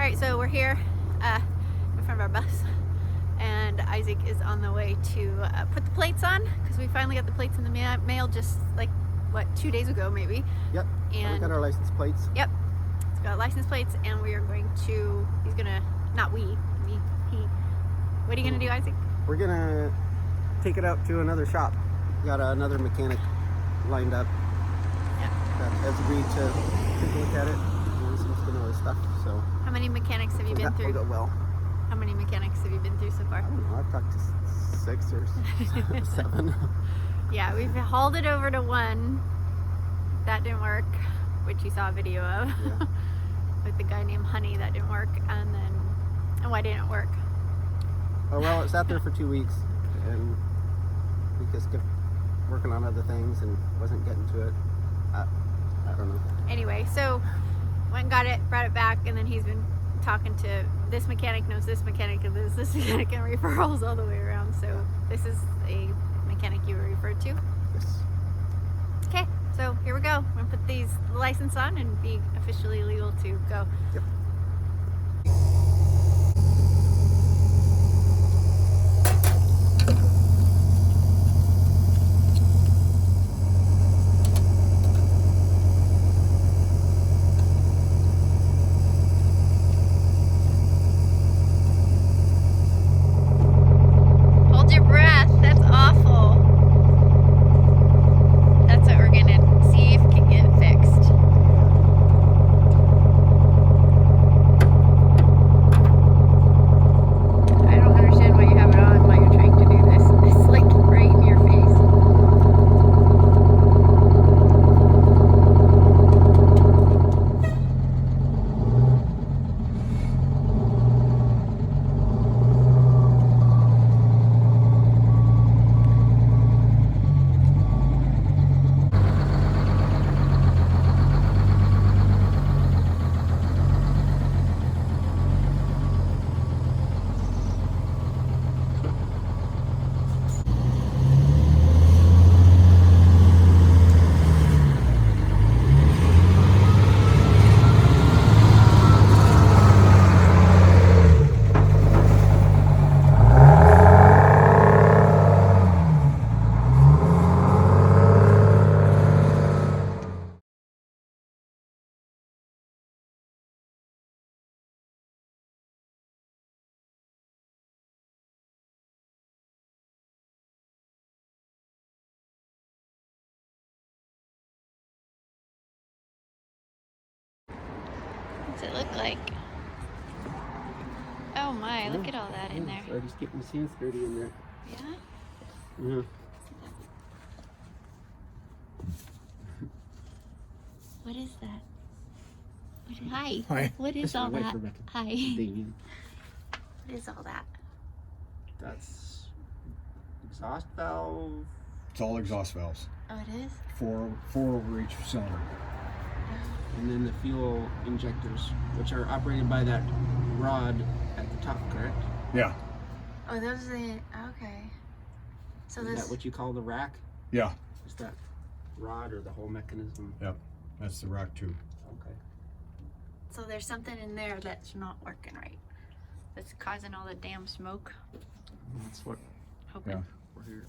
Alright, so we're here in front of our bus, and Isaac is on the way to put the plates on, because we finally got the plates in the mail just like, what, 2 days ago maybe? Yep, and we got our license plates. Yep, it's got license plates, and we are going to, he's gonna, not we, me, he. What are you gonna do, Isaac? We're gonna take it out to another shop. Got another mechanic lined up. Yeah. That has agreed to take a look at it. He seems to know his stuff, so. How many mechanics have you been through? Will go well. How many mechanics have you been through so far? I don't know, I've talked to 6 or 7. Yeah, we've hauled it over to one. That didn't work, which you saw a video of. Yeah. With the guy named Honey, that didn't work. And why didn't it work? Oh, well, it sat there for 2 weeks, and we just kept working on other things and wasn't getting to it. I don't know. Anyway, so went and got it, brought it back, and then he's been talking to this mechanic knows this mechanic and this mechanic, and referrals all the way around. So this is a mechanic you were referred to? Yes. Okay, so here we go. I'm gonna put the license on and be officially legal to go. Yep. What's it look like? Oh my, look at all that in there. So just getting his hands dirty in there. Yeah? Yeah. What is that? Hi. Hi. What is all that? Hi. Damien. What is all that? That's exhaust valve. It's all exhaust valves. Oh, it is? Four over each cylinder. And then the fuel injectors, which are operated by that rod at the top, correct? Yeah. Oh, those are the, okay. So Is this, that what you call the rack? Yeah. Is that rod or the whole mechanism? Yep. That's the rack tube. Okay. so there's something in there that's not working right. That's causing all the damn smoke. That's what Hoping. Yeah. we're here.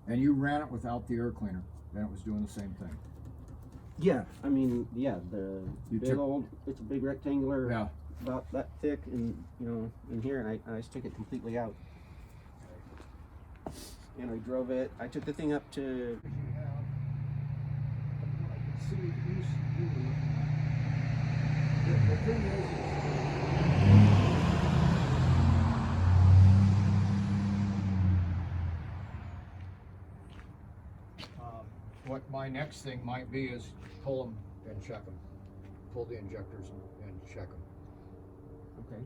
And you ran it without the air cleaner, then it was doing the same thing. Yeah, I mean, yeah, the You big took- old, it's a big rectangular, Yeah. about that thick, and you know, in here, and I just took it completely out. And I drove it. I took the thing up to. What my next thing might be is pull them and check them. Pull the injectors and check them. Okay.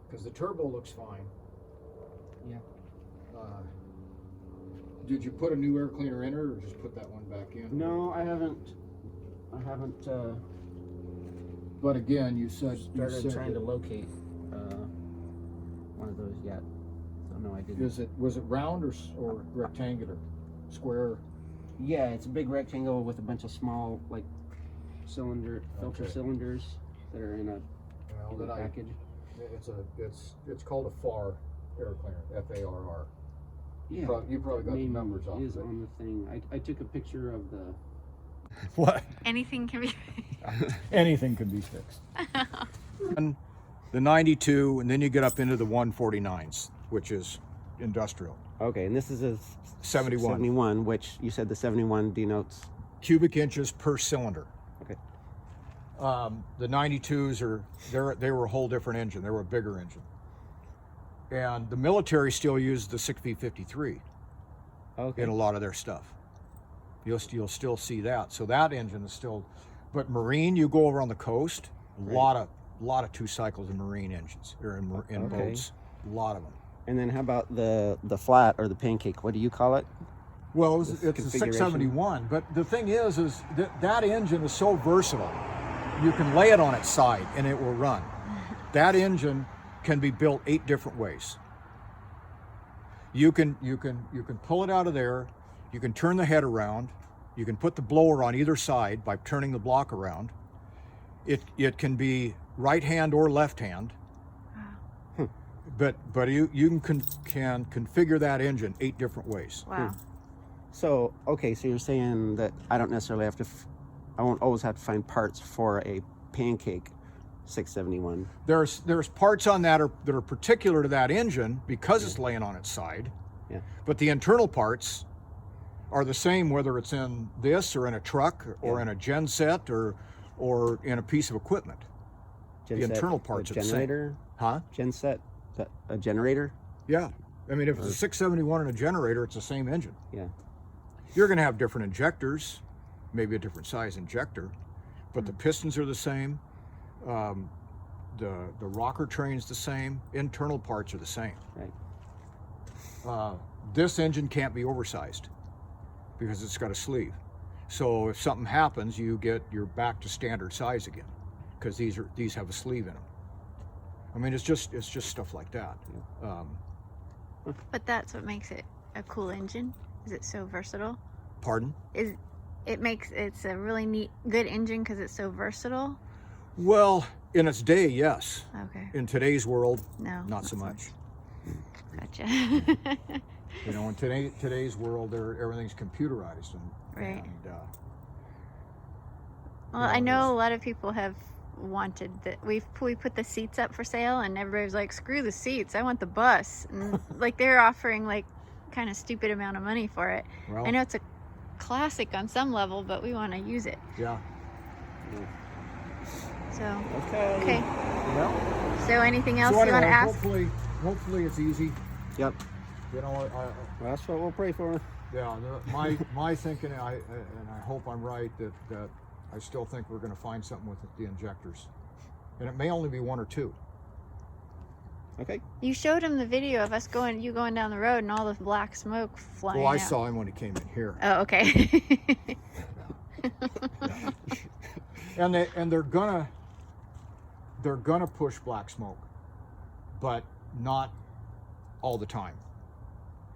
Because the turbo looks fine. Yeah. Did you put a new air cleaner in her, or just put that one back in? No, I haven't. But again, you said Started trying to locate one of those yet. So no, I didn't. Was it round or rectangular? square? Yeah, it's a big rectangle with a bunch of small like filter Okay. cylinders that are in a package. It's called a FAR air cleaner, F-A-R-R. Yeah, You probably got the name numbers off is of it. on the thing. I took a picture of the. What? Anything can be. Anything can be fixed. And the 92, and then you get up into the 149s, which is industrial. Okay, and this is a 71. 71, which you said the 71 denotes. Cubic inches per cylinder. Okay. The 92s they were a whole different engine. They were a bigger engine. And the military still used the 6V53 Okay. in a lot of their stuff. You'll still see that. So that engine is still, but marine, you go over on the coast, a lot of 2 cycles in marine engines or in Okay. boats, a lot of them. And then how about the flat or the pancake? What do you call it? Well, This it's a configuration. 671, but the thing is that engine is so versatile. You can lay it on its side and it will run. That engine can be built 8 different ways. You can pull it out of there. You can turn the head around. You can put the blower on either side by turning the block around. It can be right hand or left hand. But you can configure that engine 8 different ways. Wow. So, okay, so you're saying that I don't necessarily have to, I won't always have to find parts for a pancake 671. There's parts on that that are particular to that engine because it's laying on its side. Yeah. But the internal parts are the same whether it's in this or in a truck or in a gen set or in a piece of equipment. Gen The set, internal parts a are the same. generator, Huh? gen set, a generator. Yeah. I mean, if it's a 671 and a generator, it's the same engine. Yeah. You're going to have different injectors, maybe a different size injector, but the pistons are the same. The rocker train's the same. Internal parts are the same. Right. This engine can't be oversized because it's got a sleeve. So if something happens, you're back to standard size again because these have a sleeve in them. I mean, it's just stuff like that. But that's what makes it a cool engine. Is it so versatile? Pardon? It's a really neat, good engine because it's so versatile. Well, in its day, yes. Okay. In today's world, No. not so much. Gotcha. You know, in today's world, everything's computerized and Right. And, Well, I know a lot of people have wanted that. We put the seats up for sale, and everybody's like, "Screw the seats! I want the bus." And like they're offering like kind of stupid amount of money for it. well, I know it's a classic on some level, but we want to use it. yeah. So Okay. Well, So anything else so you want to anyway, ask? hopefully it's easy. Yep. You know, Well, that's what we'll pray for. my thinking, and I hope I'm right that I still think we're going to find something with the injectors, and it may only be 1 or 2. Okay. You showed him the video of us going down the road and all the black smoke flying Well, I out. saw him when he came in here, Oh, okay. and they're gonna push black smoke, but not all the time.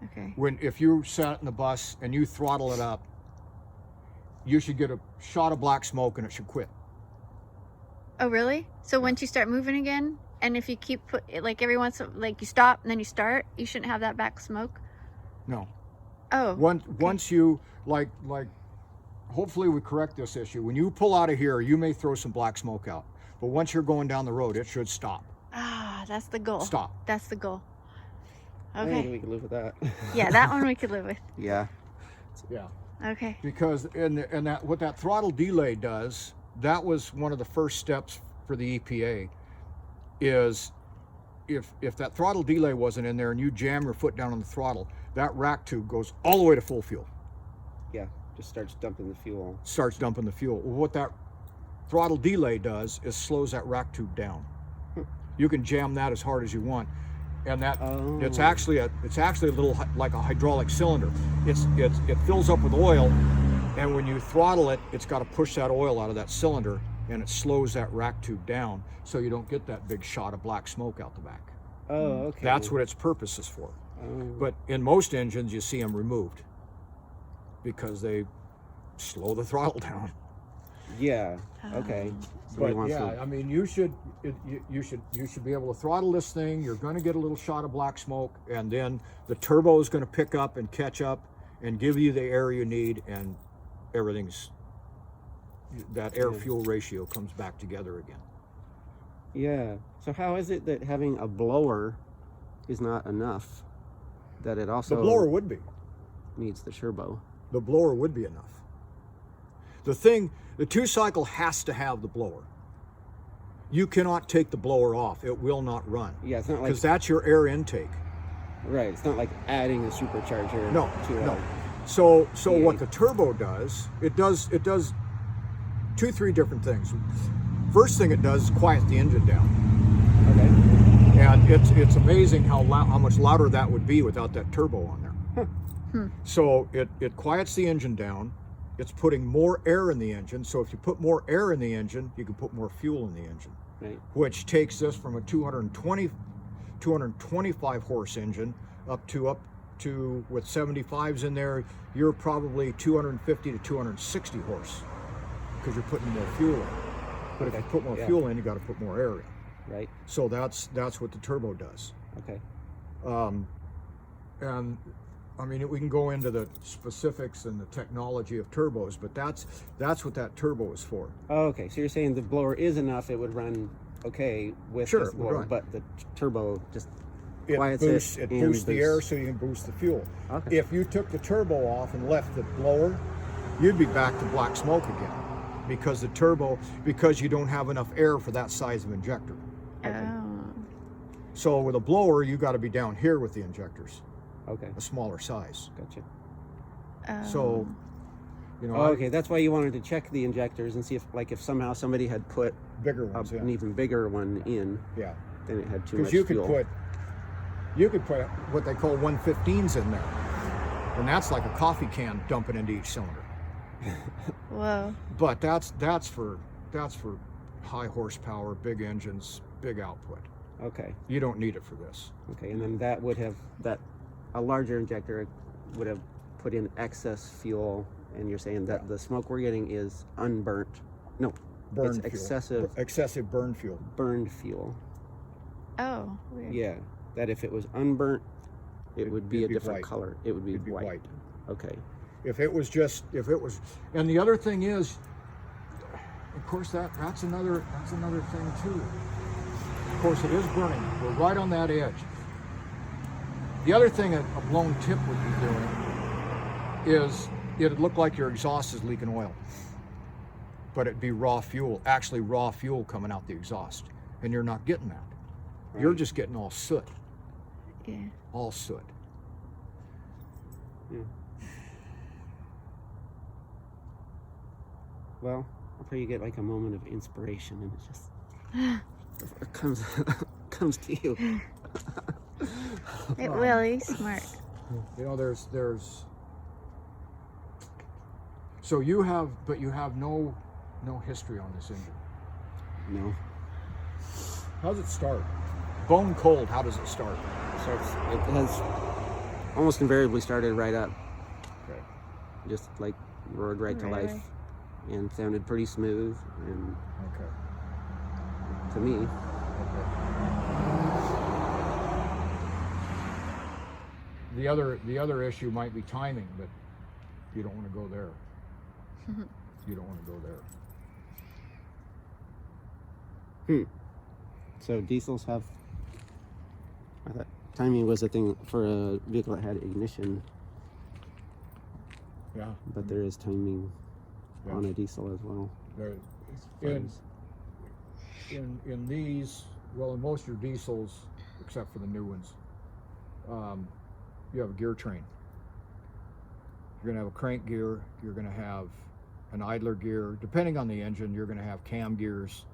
Okay. If you sat in the bus and you throttle it up, you should get a shot of black smoke and it should quit. Oh, really? So once you start moving again, and if you keep like every once like you stop and then you start, you shouldn't have that back smoke. No. Oh. Once you like, hopefully we correct this issue. When you pull out of here, you may throw some black smoke out, but once you're going down the road, it should stop. Ah, that's the goal. Stop. That's the goal. Maybe Okay. we can live with that. Yeah, that one we could live with. Yeah. Yeah. Okay. Because what that throttle delay does, that was one of the first steps for the EPA. Is if that throttle delay wasn't in there and you jam your foot down on the throttle, that rack tube goes all the way to full fuel. Yeah. Just starts dumping the fuel. Starts dumping the fuel. Well, what that throttle delay does is slows that rack tube down. You can jam that as hard as you want, and that it's actually a little like a hydraulic cylinder. It fills up with oil, and when you throttle it, it's got to push that oil out of that cylinder, and it slows that rack tube down so you don't get that big shot of black smoke out the back. Oh, okay. That's what its purpose is for. Oh. But in most engines, you see them removed. because they slow the throttle down. Yeah. Okay. But yeah, I mean, you should be able to throttle this thing. You're going to get a little shot of black smoke, and then the turbo is going to pick up and catch up and give you the air you need, and that air fuel ratio comes back together again. Yeah. So how is it that having a blower is not enough? That it also The blower would be. needs the turbo. The blower would be enough. The 2-cycle has to have the blower. You cannot take the blower off. It will not run. Yeah, it's not like because that's your air intake. right. It's not like adding a supercharger. No, to no. A, So V8. what the turbo does, it does 2-3 different things. First thing it does is quiet the engine down, okay. and it's amazing how much louder that would be without that turbo on there. So it quiets the engine down. It's putting more air in the engine. So if you put more air in the engine, you can put more fuel in the engine, Right. which takes this from a 225 horse engine up to with 75s in there, you're probably 250 to 260 horse because you're putting more fuel in. But if you put more fuel in, you got to put more air in. Right. So that's what the turbo does. Okay. And I mean, we can go into the specifics and the technology of turbos, but that's what that turbo is for. Oh, okay. So you're saying the blower is enough; it would run okay with Sure, this it would blower, run. but the turbo just It quiets boosts it. the and air so you can boost the fuel. Okay. If you took the turbo off and left the blower, you'd be back to black smoke again because because you don't have enough air for that size of injector. Oh. So with a blower, you got to be down here with the injectors, Okay. a smaller size. Gotcha. So, you know, Oh, okay. That's why you wanted to check the injectors and see if somehow somebody had put bigger ones, an yeah. even bigger one in, Yeah. then it had too much Because fuel. you could put what they call 115s in there, and that's like a coffee can dumping into each cylinder. Whoa. But that's for high horsepower, big engines, big output. Okay. You don't need it for this. Okay. And then that would have a larger injector would have put in excess fuel, and you're saying that the smoke we're getting is unburnt. No, Burn it's fuel. Excessive burn fuel. burned fuel. Oh, weird. Yeah. That if it was unburnt, it would be a it'd be different white. color. It would be, It'd be white. Okay. If it was, and the other thing is, of course, that's another thing too. Of course, it is burning. We're right on that edge. The other thing a blown tip would be doing is it'd look like your exhaust is leaking oil, but it'd be raw fuel, actually raw fuel coming out the exhaust, and you're not getting that. Right. You're just getting all soot, Yeah. all soot. Yeah. Well, I'll pray you get like a moment of inspiration and it just it comes to you. It will. He's smart. You know, there's so you have no history on this engine. No. How does it start? Bone cold, how does it start? It has almost invariably started right up. Okay. Just like roared right to Right life away. and sounded pretty smooth, and Okay. to me, Okay. The other issue might be timing, but you don't want to go there. You don't want to go there. so diesels have, I thought timing was a thing for a vehicle that had ignition, Yeah. but there is timing Yeah. on a diesel as well. There, Far in, as- in these, well, in most of your diesels, except for the new ones, you have a gear train. You're gonna have a crank gear. You're gonna have an idler gear. Depending on the engine, you're gonna have cam gears,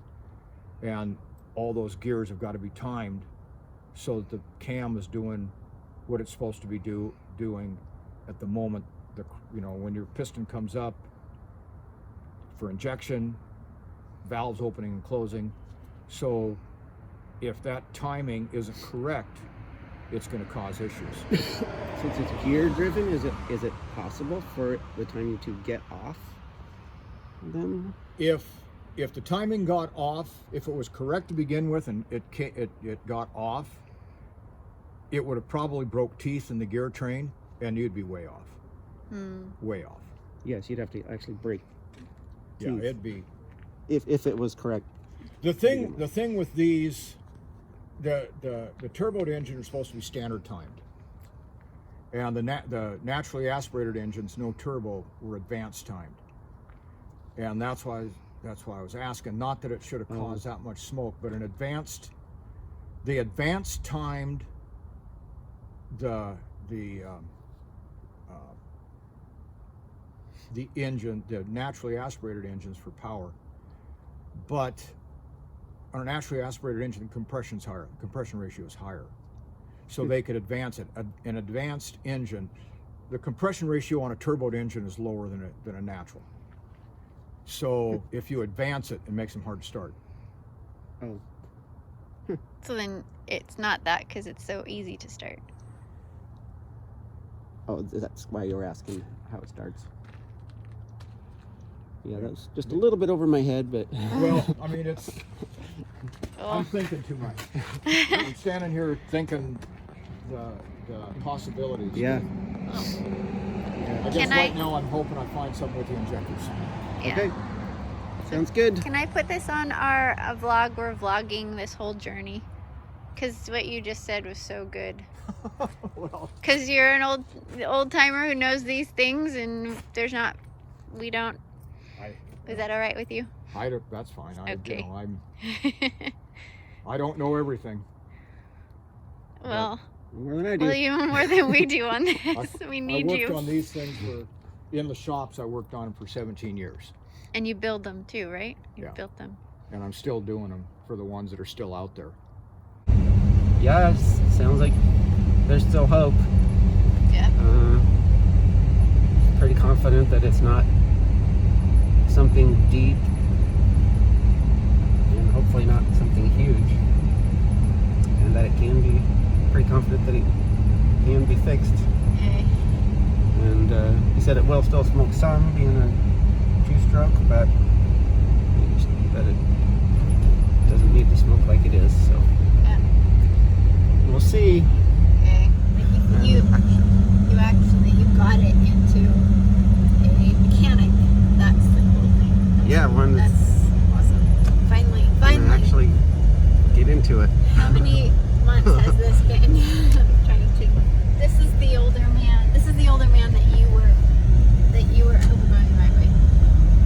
and all those gears have got to be timed so that the cam is doing what it's supposed to be doing at the moment. When your piston comes up for injection, valves opening and closing. So if that timing isn't correct, it's going to cause issues. Since it's gear driven, is it possible for the timing to get off then? If the timing got off, if it was correct to begin with and it got off, it would have probably broke teeth in the gear train and you'd be way off. Way off. Yes, you'd have to actually break teeth. Yeah, it'd be. If it was correct. The thing with these, the turbo engine are supposed to be standard timed, and the naturally aspirated engines, no turbo, were advanced timed, and that's why I was asking. Not that it should have caused that much smoke, but the advanced timed the engine, the naturally aspirated engines for power, but on a naturally aspirated engine, compression ratio is higher, so they could advance it. An advanced engine, the compression ratio on a turboed engine is lower than a natural. So if you advance it, it makes them hard to start. Oh. So then it's not that because it's so easy to start. Oh, that's why you were asking how it starts. Yeah, that was just a little bit over my head, but... Well, I mean, I'm thinking too much. I'm standing here thinking the possibilities. Yeah. I guess right now I'm hoping I find something with the injectors. Yeah. Okay. Sounds good. Can I put this on our vlog? We're vlogging this whole journey. Because what you just said was so good. Well, because you're an old timer who knows these things, and we don't. Is that all right with you? That's fine. Okay. I don't know everything. Well, more than I do. Well, even more than we do on this. We need you. I worked on these things in the shops. I worked on them for 17 years. And you build them too, right? You Yeah. built them. And I'm still doing them for the ones that are still out there. Yeah, it sounds like there's still hope. Yeah. Pretty confident that it's not something deep, and hopefully not something huge, and that it can be, pretty confident that it can be fixed. Okay. And he said it will still smoke some, being a two-stroke, but that it doesn't need to smoke like it is, so Yeah. we'll see. Okay. You got it into a mechanic. That's the cool thing. Yeah, one That's awesome. Finally. actually get into it. How many months has this been? I'm trying to. This is the older man. This is the older man that you were. I hope I'm going the right way.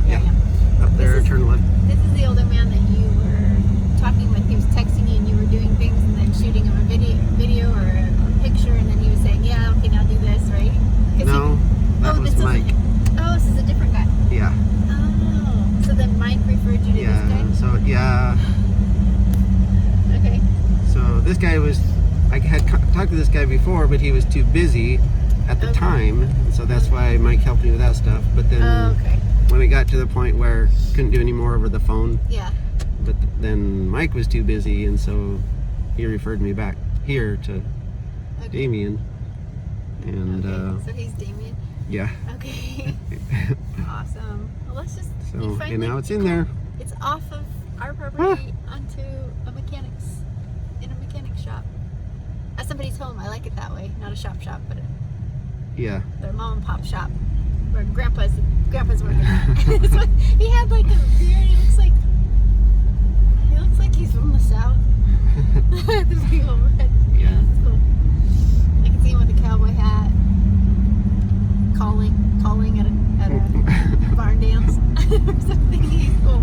Yeah. Up there, turn left. This is the older man that you were talking with. He was texting you, and you were doing things, and then shooting him a video or a picture, and then he was saying, "Yeah, okay, now do this," right? No, that was Mike. This is a different guy. Yeah. Oh, so then Mike referred you to Yeah. this guy? So yeah. Okay. So this guy was. I had talked to this guy before, but he was too busy at the time, so that's why Mike helped me with that stuff. But then when it got to the point where couldn't do any more over the phone, Yeah. but then Mike was too busy, and so he referred me back here to Damien. And so he's Damien? yeah. Okay. Awesome. Well, let's just. So and now it's in there. It's off of our property onto a mechanic's, in a mechanic shop. At somebody's home. I like it that way. Not a shop, but Yeah. their mom and pop shop where grandpa's working. So he had like a beard. He looks like he's from the south. The big old red. Yeah. It's cool. I can see him with a cowboy hat, calling at a barn dance or something. He's cool.